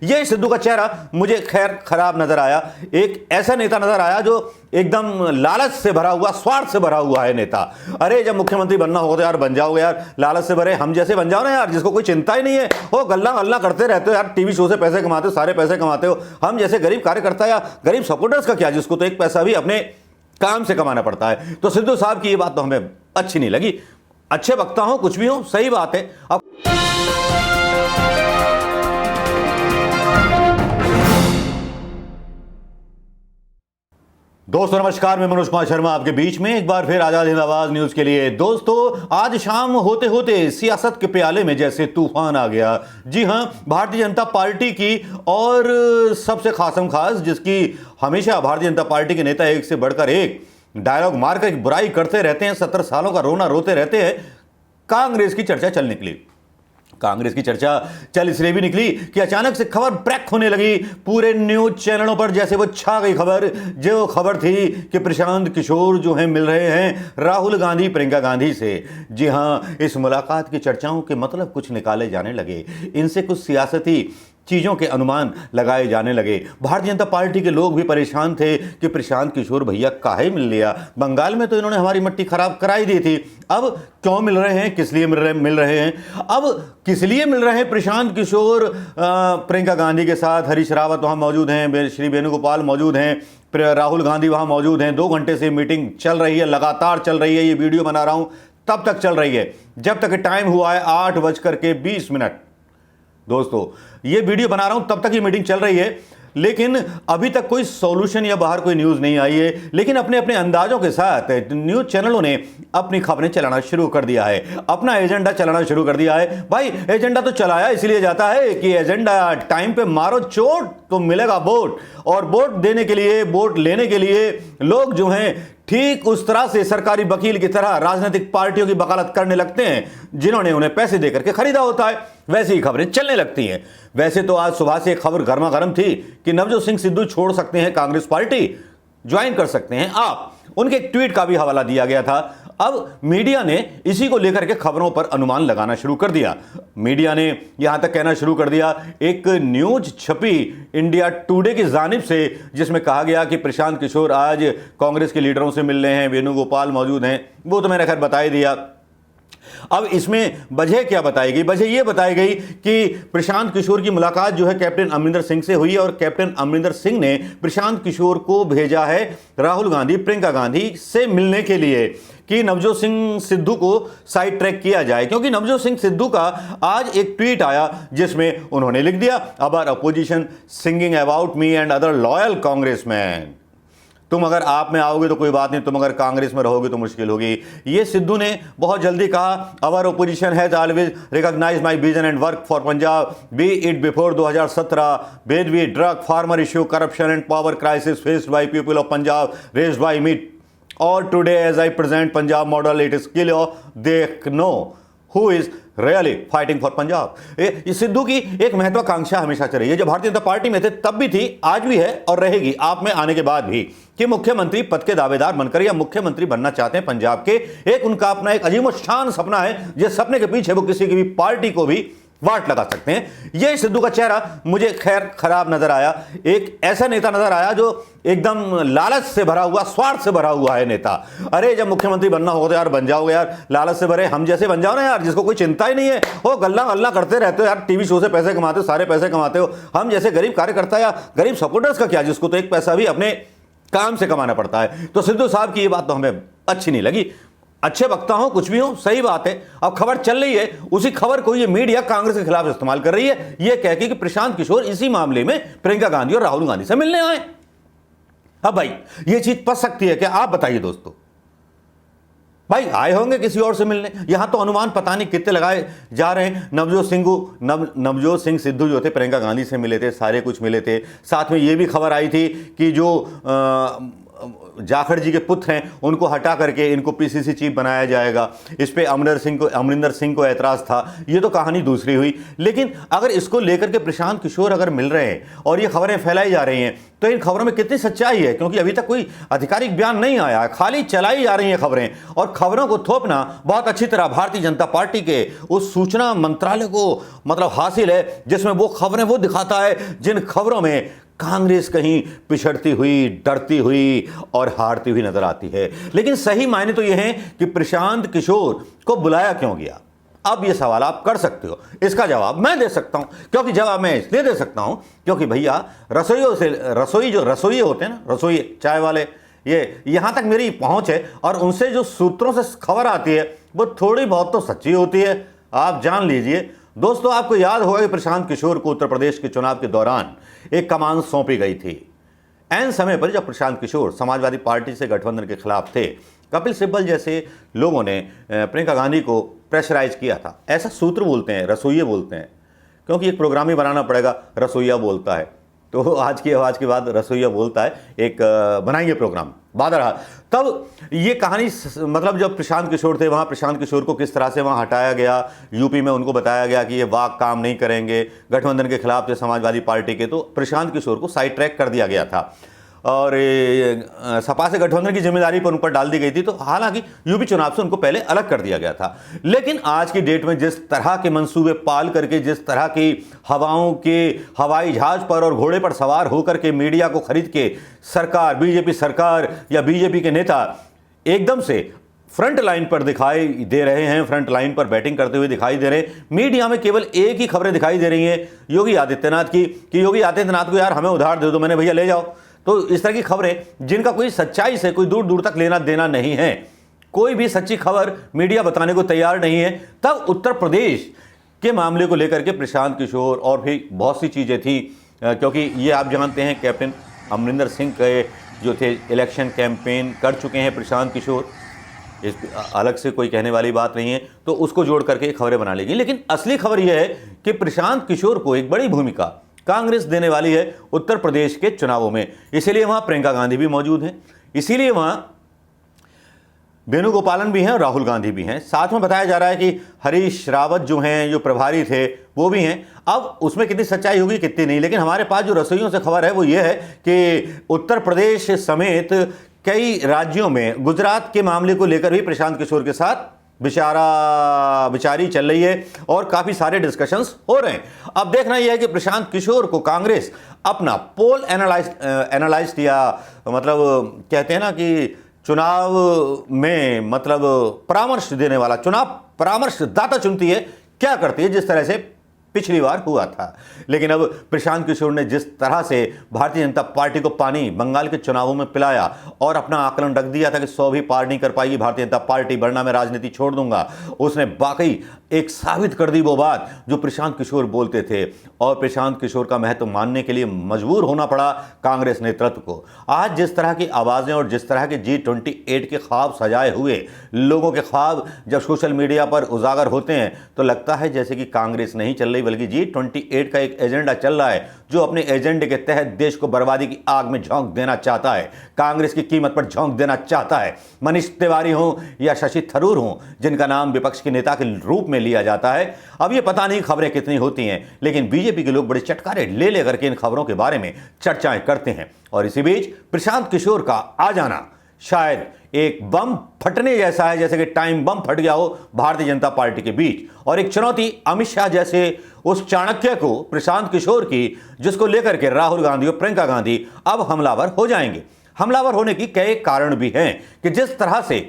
ये सिद्धू का चेहरा मुझे खैर खराब नजर आया। एक ऐसा नेता नजर आया जो एकदम लालच से भरा हुआ, स्वार्थ से भरा हुआ है नेता। अरे जब मुख्यमंत्री बनना होगा तो यार बन जाओगे यार, लालच से भरे हम जैसे बन जाओ ना यार, जिसको कोई चिंता ही नहीं है। वो गल्ला गल्ला करते रहते हो यार, टीवी शो से पैसे कमाते हो, सारे पैसे कमाते हो। हम जैसे गरीब कार्यकर्ता या गरीब सपोर्टर्स का क्या, जिसको तो एक पैसा भी अपने काम से कमाना पड़ता है। तो सिद्धू साहब की ये बात तो हमें अच्छी नहीं लगी। अच्छे वक्ता हो, कुछ भी हो, सही बात है। अब दोस्तों नमस्कार, मैं मनोज कुमार शर्मा आपके बीच में एक बार फिर आजाद हिंद आवाज न्यूज के लिए। दोस्तों आज शाम होते होते सियासत के प्याले में जैसे तूफान आ गया। जी हां, भारतीय जनता पार्टी की और सबसे खासम खास, जिसकी हमेशा भारतीय जनता पार्टी के नेता एक से बढ़कर एक डायलॉग मारकर बुराई करते रहते हैं, 70 सालों का रोना रोते रहते हैं, कांग्रेस की चर्चा चल निकली। कांग्रेस की चर्चा चल इसलिए भी निकली कि अचानक से खबर ब्रेक होने लगी पूरे न्यूज चैनलों पर, जैसे वो छा गई खबर। जो खबर थी कि प्रशांत किशोर जो हैं मिल रहे हैं राहुल गांधी प्रियंका गांधी से। जी हां, इस मुलाकात की चर्चाओं के मतलब कुछ निकाले जाने लगे, इनसे कुछ सियासती चीज़ों के अनुमान लगाए जाने लगे। भारतीय जनता पार्टी के लोग भी परेशान थे कि प्रशांत किशोर भैया काहे मिल लिया, बंगाल में तो इन्होंने हमारी मट्टी खराब कराई दी थी, अब क्यों मिल रहे हैं, किस लिए मिल रहे हैं। अब किस लिए मिल रहे हैं प्रशांत किशोर प्रियंका गांधी के साथ। हरीश रावत वहाँ मौजूद हैं, श्री वेणुगोपाल मौजूद हैं, राहुल गांधी वहाँ मौजूद हैं। 2 घंटे से मीटिंग चल रही है, लगातार चल रही है। ये वीडियो बना रहा हूँ तब तक चल रही है जब तक टाइम हुआ है 8:20। दोस्तों ये वीडियो बना रहा हूं तब तक ये मीटिंग चल रही है, लेकिन अभी तक कोई सॉल्यूशन या बाहर कोई न्यूज़ नहीं आई है। लेकिन अपने अपने अंदाजों के साथ न्यूज़ चैनलों ने अपनी खबरें चलाना शुरू कर दिया है, अपना एजेंडा चलाना शुरू कर दिया है। भाई एजेंडा तो चलाया इसलिए जाता है कि एजेंडा टाइम पे मारो चोट तो मिलेगा वोट, और वोट देने के लिए, वोट लेने के लिए लोग जो हैं ठीक उस तरह से सरकारी वकील की तरह राजनीतिक पार्टियों की वकालत करने लगते हैं जिन्होंने उन्हें पैसे देकर के खरीदा होता है। वैसे ही खबरें चलने लगती हैं। वैसे तो आज सुबह से एक खबर गर्मा गर्म थी कि नवजोत सिंह सिद्धू छोड़ सकते हैं कांग्रेस पार्टी, ज्वाइन कर सकते हैं आप। उनके एक ट्वीट का भी हवाला दिया गया था। अब मीडिया ने इसी को लेकर के खबरों पर अनुमान लगाना शुरू कर दिया। मीडिया ने यहां तक कहना शुरू कर दिया, एक न्यूज छपी इंडिया टुडे की जानिब से जिसमें कहा गया कि प्रशांत किशोर आज कांग्रेस के लीडरों से मिल रहे हैं, वेणुगोपाल मौजूद हैं। वो तो मैंने खैर बता ही दिया। अब इसमें वजह क्या बताई गई? वजह यह बताई गई कि प्रशांत किशोर की मुलाकात जो है कैप्टन अमरिंदर सिंह से हुई, और कैप्टन अमरिंदर सिंह ने प्रशांत किशोर को भेजा है राहुल गांधी प्रियंका गांधी से मिलने के लिए कि नवजोत सिंह सिद्धू को साइड ट्रैक किया जाए। क्योंकि नवजोत सिंह सिद्धू का आज एक ट्वीट आया जिसमें उन्होंने लिख दिया, our opposition singing about me and other loyal Congressman. तुम अगर आप में आओगे तो कोई बात नहीं, तुम अगर कांग्रेस में रहोगे तो मुश्किल होगी। ये सिद्धू ने बहुत जल्दी कहा, our opposition has always recognise my vision and work for Punjab, be it before 2017 with we drug farmer issue corruption and power crisis faced by people of Punjab raised by me, और today as I present Punjab model it is clear they know who is really fighting for Punjab. ये सिद्धू की एक महत्वाकांक्षा हमेशा चल रही है, जो भारतीय जनता पार्टी में थे तब भी थी, आज भी है और रहेगी आप में आने के बाद भी, कि मुख्यमंत्री पद के दावेदार बनकर या मुख्यमंत्री बनना चाहते हैं पंजाब के। एक उनका अपना एक अजीमोशान सपना है, जिस सपने के पीछे वो किसी की भी पार्टी को भी वाट लगा सकते हैं। यह सिद्धू का चेहरा मुझे खैर खराब नजर आया। एक ऐसा नेता नजर आया जो एकदम लालच से भरा हुआ, स्वार्थ से भरा हुआ है नेता। अरे जब मुख्यमंत्री बनना होगा तो यार बन जाओगे यार, लालच से भरे हम जैसे बन जाओ ना यार, जिसको कोई चिंता ही नहीं है। वो गल्ला गल्ला करते रहते हो यार, टीवी शो से पैसे कमाते हो, सारे पैसे कमाते हो। हम जैसे गरीब कार्यकर्ता या गरीब सपोर्टर्स का क्या, जिसको तो एक पैसा भी अपने काम से कमाना पड़ता है। तो सिद्धू साहब की ये बात तो हमें अच्छी नहीं लगी। अच्छे वक्ता हो, कुछ भी हो, सही बात है। अब खबर चल रही है, उसी खबर को ये मीडिया कांग्रेस के खिलाफ इस्तेमाल कर रही है, ये कह के कि प्रशांत किशोर इसी मामले में प्रियंका गांधी और राहुल गांधी से मिलने आए। अब भाई ये चीज पच सकती है क्या? आप बताइए दोस्तों। भाई आए होंगे किसी और से मिलने। यहां तो अनुमान पता नहीं कितने लगाए जा रहे हैं। नवजोत सिंह सिद्धू जो थे प्रियंका गांधी से मिले थे, सारे कुछ मिले थे। साथ में ये भी खबर आई थी कि जो जाखड़ जी के पुत्र हैं उनको हटा करके इनको पीसीसी चीफ बनाया जाएगा, इस पे अमरिंदर सिंह को ऐतराज था। ये तो कहानी दूसरी हुई। लेकिन अगर इसको लेकर के प्रशांत किशोर अगर मिल रहे हैं और ये खबरें फैलाई जा रही हैं तो इन खबरों में कितनी सच्चाई है, क्योंकि अभी तक कोई आधिकारिक बयान नहीं आया है, खाली चलाई जा रही हैं खबरें। और खबरों को थोपना बहुत अच्छी तरह भारतीय जनता पार्टी के उस सूचना मंत्रालय को मतलब हासिल है, जिसमें वो खबरें वो दिखाता है जिन खबरों में कांग्रेस कहीं पिछड़ती हुई, डरती हुई और हारती हुई नजर आती है। लेकिन सही मायने तो यह है कि प्रशांत किशोर को बुलाया क्यों गया। अब ये सवाल आप कर सकते हो, इसका जवाब मैं दे सकता हूं। क्योंकि जवाब मैं इसलिए दे सकता हूं क्योंकि भैया रसोई होते हैं ना, रसोई चाय वाले, ये यहां तक मेरी पहुंच है और उनसे जो सूत्रों से खबर आती है वो थोड़ी बहुत तो सच्ची होती है, आप जान लीजिए। दोस्तों, आपको याद होगा कि प्रशांत किशोर को उत्तर प्रदेश के चुनाव के दौरान एक कमान सौंपी गई थी। ऐन समय पर जब प्रशांत किशोर समाजवादी पार्टी से गठबंधन के खिलाफ थे, कपिल सिब्बल जैसे लोगों ने प्रियंका गांधी को प्रेशराइज किया था। ऐसा सूत्र बोलते हैं, रसोइये बोलते हैं, क्योंकि एक प्रोग्राम ही बनाना पड़ेगा, रसोइया बोलता है। तो आज की आवाज़ के बाद रसोइया बोलता है, एक बनाएंगे प्रोग्राम बाद रहा। तब ये कहानी मतलब जब प्रशांत किशोर थे वहाँ, प्रशांत किशोर को किस तरह से वहाँ हटाया गया, यूपी में उनको बताया गया कि ये वाक काम नहीं करेंगे, गठबंधन के खिलाफ थे समाजवादी पार्टी के, तो प्रशांत किशोर को साइड ट्रैक कर दिया गया था और सपा से गठबंधन की जिम्मेदारी पर उन पर डाल दी गई थी। तो हालांकि यूपी चुनाव से उनको पहले अलग कर दिया गया था। लेकिन आज की डेट में जिस तरह के मंसूबे पाल करके, जिस तरह की हवाओं के हवाई जहाज पर और घोड़े पर सवार होकर के मीडिया को खरीद के सरकार, बीजेपी सरकार या बीजेपी के नेता एकदम से फ्रंट लाइन पर दिखाई दे रहे हैं, फ्रंट लाइन पर बैटिंग करते हुए दिखाई दे रहे हैं। मीडिया में केवल एक ही खबरें दिखाई दे रही हैं योगी आदित्यनाथ की, कि योगी आदित्यनाथ को यार हमें उधार दे दो, मैंने भैया ले जाओ। तो इस तरह की खबरें जिनका कोई सच्चाई से कोई दूर दूर तक लेना देना नहीं है, कोई भी सच्ची खबर मीडिया बताने को तैयार नहीं है। तब उत्तर प्रदेश के मामले को लेकर के प्रशांत किशोर और भी बहुत सी चीज़ें थी, क्योंकि ये आप जानते हैं कैप्टन अमरिंदर सिंह के जो थे इलेक्शन कैंपेन कर चुके हैं प्रशांत किशोर, इस अलग से कोई कहने वाली बात नहीं है, तो उसको जोड़ करके खबरें बना लेंगी। लेकिन असली खबर यह है कि प्रशांत किशोर को एक बड़ी भूमिका कांग्रेस देने वाली है उत्तर प्रदेश के चुनावों में। इसीलिए वहां प्रियंका गांधी भी मौजूद हैं, इसीलिए वहां वेणुगोपालन भी हैं और राहुल गांधी भी हैं। साथ में बताया जा रहा है कि हरीश रावत जो हैं, जो प्रभारी थे, वो भी हैं। अब उसमें कितनी सच्चाई होगी कितनी नहीं, लेकिन हमारे पास जो रसोइयों से खबर है वो ये है कि उत्तर प्रदेश समेत कई राज्यों में, गुजरात के मामले को लेकर भी प्रशांत किशोर के साथ विचारी चल रही है और काफी सारे डिस्कशंस हो रहे हैं। अब देखना यह है कि प्रशांत किशोर को कांग्रेस अपना पोल एनालाइस्ट या मतलब कहते हैं ना कि चुनाव में मतलब परामर्श देने वाला, चुनाव परामर्शदाता चुनती है, क्या करती है, जिस तरह से पिछली बार हुआ था। लेकिन अब प्रशांत किशोर ने जिस तरह से भारतीय जनता पार्टी को पानी बंगाल के चुनावों में पिलाया और अपना आकलन रख दिया था कि 100 भी पार नहीं कर पाएगी भारतीय जनता पार्टी, वरना मैं राजनीति छोड़ दूंगा, उसने वाकई एक साबित कर दी वो बात जो प्रशांत किशोर बोलते थे। और प्रशांत किशोर का महत्व मानने के लिए मजबूर होना पड़ा कांग्रेस नेतृत्व को। आज जिस तरह की आवाज़ें और जिस तरह के G28 के ख्वाब सजाए हुए लोगों के ख्वाब जब सोशल मीडिया पर उजागर होते हैं तो लगता है जैसे कि कांग्रेस नहीं चल रही बल्कि G28 का एक एजेंडा चल रहा है, जो अपने एजेंडे के तहत देश को बर्बादी की आग में झोंक देना चाहता है, कांग्रेस की कीमत पर झोंक देना चाहता है। मनीष तिवारी हो या शशि थरूर हो, जिनका नाम विपक्ष के नेता के रूप में लिया जाता है। अब ये पता नहीं खबरें कितनी होती हैं, लेकिन बीजेपी के लोग बड़े चटकारे ले ले करके इन खबरों के बारे में चर्चाएं करते हैं। और इसी बीच प्रशांत किशोर का आ जाना शायद एक बम फटने जैसा है, जैसे कि टाइम बम फट गया हो भारतीय जनता पार्टी के बीच। और एक चुनौती अमित शाह जैसे उस चाणक्य को प्रशांत किशोर की, जिसको लेकर के राहुल गांधी और प्रियंका गांधी अब हमलावर हो जाएंगे। हमलावर होने की कई कारण भी हैं कि जिस तरह से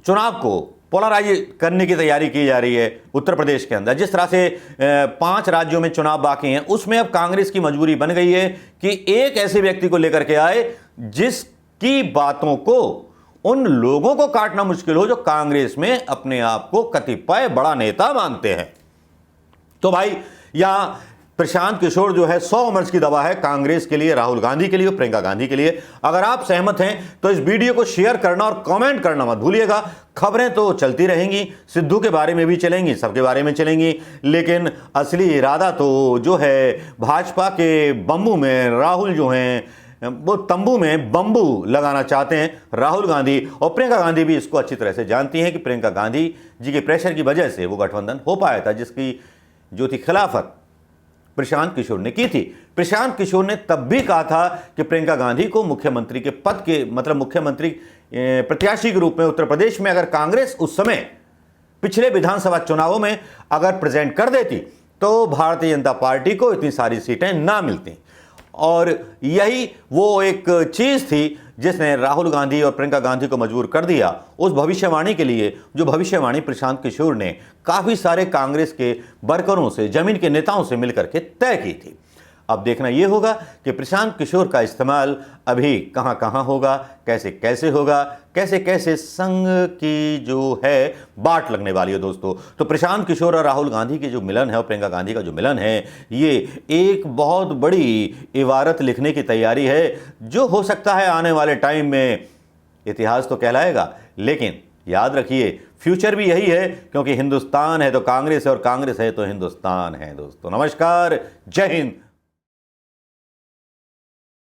चुनाव को पोलराइज करने की तैयारी की जा रही है उत्तर प्रदेश के अंदर, जिस तरह से 5 राज्यों में चुनाव बाकी हैं, उसमें अब कांग्रेस की मजबूरी बन गई है कि एक ऐसे व्यक्ति को लेकर के आए जिसकी बातों को उन लोगों को काटना मुश्किल हो जो कांग्रेस में अपने आप को कतिपय बड़ा नेता मानते हैं। तो भाई यहां प्रशांत किशोर जो है 100 उम्र की दवा है कांग्रेस के लिए, राहुल गांधी के लिए, प्रियंका गांधी के लिए। अगर आप सहमत हैं तो इस वीडियो को शेयर करना और कमेंट करना मत भूलिएगा। खबरें तो चलती रहेंगी, सिद्धू के बारे में भी चलेंगी, सबके बारे में चलेंगी, लेकिन असली इरादा तो जो है भाजपा के बम्बू में राहुल जो हैं वो तंबू में बंबू लगाना चाहते हैं राहुल गांधी। और प्रियंका गांधी भी इसको अच्छी तरह से जानती हैं कि प्रियंका गांधी जी के प्रेशर की वजह से वो गठबंधन हो पाया था, जिसकी जो थी खिलाफत प्रशांत किशोर ने की थी। प्रशांत किशोर ने तब भी कहा था कि प्रियंका गांधी को मुख्यमंत्री के पद के मतलब मुख्यमंत्री प्रत्याशी के रूप में उत्तर प्रदेश में अगर कांग्रेस उस समय पिछले विधानसभा चुनावों में अगर प्रेजेंट कर देती तो भारतीय जनता पार्टी को इतनी सारी सीटें ना मिलती। और यही वो एक चीज थी जिसने राहुल गांधी और प्रियंका गांधी को मजबूर कर दिया उस भविष्यवाणी के लिए, जो भविष्यवाणी प्रशांत किशोर ने काफी सारे कांग्रेस के वर्करों से, जमीन के नेताओं से मिलकर के तय की थी। अब देखना यह होगा कि प्रशांत किशोर का इस्तेमाल अभी कहां कहां होगा, कैसे कैसे होगा, कैसे कैसे संघ की जो है बाट लगने वाली है दोस्तों। तो प्रशांत किशोर और राहुल गांधी की जो मिलन है और प्रियंका गांधी का जो मिलन है, ये एक बहुत बड़ी इबारत लिखने की तैयारी है, जो हो सकता है आने वाले टाइम में इतिहास तो कहलाएगा। लेकिन याद रखिए फ्यूचर भी यही है, क्योंकि हिंदुस्तान है तो कांग्रेस है और कांग्रेस है तो हिंदुस्तान है दोस्तों। नमस्कार, जय हिंद,